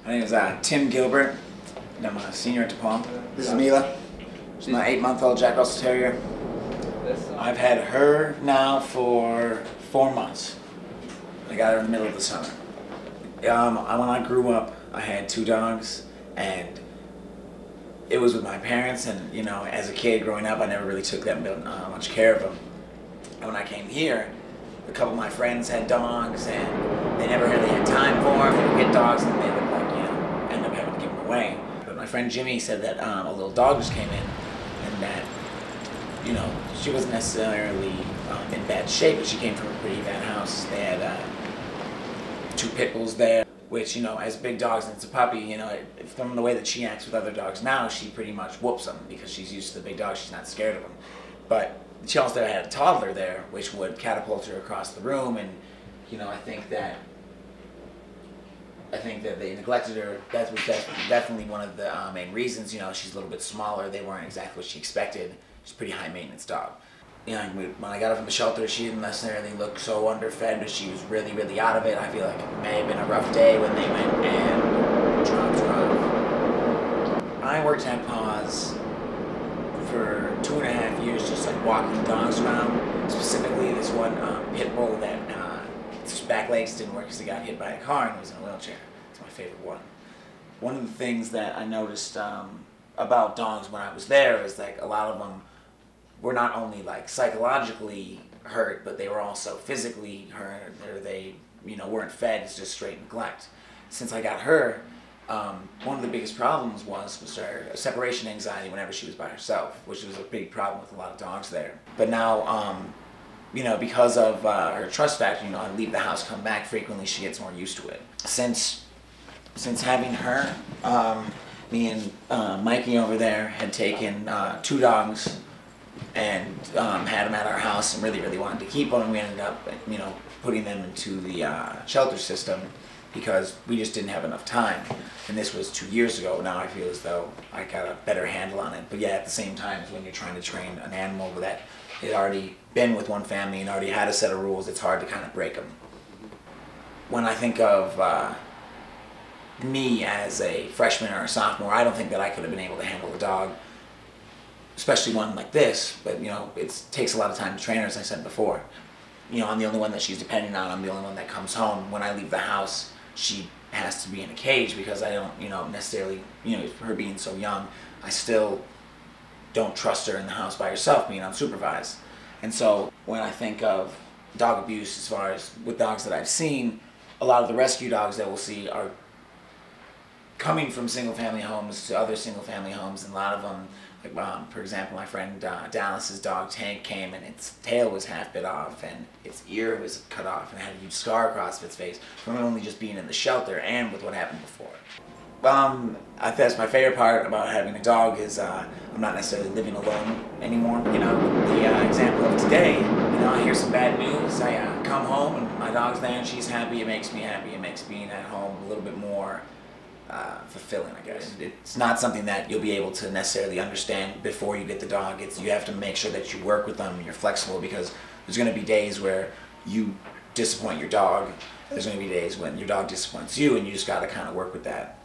My name is Tim Gilbert, and I'm a senior at DePaul. This is Mila. She's my 8-month-old Jack Russell Terrier. I've had her now for 4 months. I got her in the middle of the summer. When I grew up, I had 2 dogs, and it was with my parents, and you know, as a kid growing up, I never really took that much care of them. And when I came here, a couple of my friends had dogs, and they never really had time for them. They would get dogs, and they would end up having to give them away. But my friend Jimmy said that a little dog just came in, and that, you know, she wasn't necessarily in bad shape, but she came from a pretty bad house. They had 2 pit bulls there, which, you know, as big dogs and it's a puppy, you know, from the way that she acts with other dogs now, she pretty much whoops them because she's used to the big dogs. She's not scared of them. But she also had a toddler there, which would catapult her across the room, and you know, I think that they neglected her. That was definitely one of the main reasons. You know, she's a little bit smaller. They weren't exactly what she expected. She's a pretty high maintenance dog. You know, when I got her from the shelter, she didn't necessarily look so underfed, but she was really, really out of it. I feel like it may have been a rough day when they went and dropped her off. I worked at Paws for 2.5 years, just like walking dogs around. Specifically, this one pit bull that his back legs didn't work because he got hit by a car and was in a wheelchair. It's my favorite one. One of the things that I noticed about dogs when I was there is like a lot of them were not only like psychologically hurt, but they were also physically hurt, or they, you know, weren't fed. It's just straight neglect. Since I got her, one of the biggest problems was her separation anxiety whenever she was by herself, which was a big problem with a lot of dogs there. But now, you know, because of her trust factor, you know, I leave the house, come back frequently, she gets more used to it. Since having her, me and Mikey over there had taken 2 dogs and had them at our house and really, really wanted to keep them. We ended up, you know, putting them into the shelter system because we just didn't have enough time. And this was 2 years ago. Now I feel as though I got a better handle on it. But yeah, at the same time, when you're trying to train an animal that had already been with one family and already had a set of rules, it's hard to kind of break them. When I think of me as a freshman or a sophomore, I don't think that I could have been able to handle a dog, especially one like this. But you know, it takes a lot of time to train her, as I said before. You know, I'm the only one that she's depending on. I'm the only one that comes home. When I leave the house, she has to be in a cage because I don't, you know, necessarily, you know, her being so young, I still don't trust her in the house by herself, being unsupervised. And so when I think of dog abuse, as far as with dogs that I've seen, a lot of the rescue dogs that we'll see are coming from single-family homes to other single-family homes, and a lot of them, like, for example, my friend Dallas's dog Tank came and its tail was half bit off and its ear was cut off and had a huge scar across its face from only just being in the shelter and with what happened before. I think that's my favorite part about having a dog is I'm not necessarily living alone anymore. You know, the example of today, you know, I hear some bad news, I come home and my dog's there and she's happy. It makes me happy. It makes being at home a little bit more fulfilling, I guess. It's not something that you'll be able to necessarily understand before you get the dog. You have to make sure that you work with them and you're flexible, because there's going to be days where you disappoint your dog. There's going to be days when your dog disappoints you, and you just got to kind of work with that.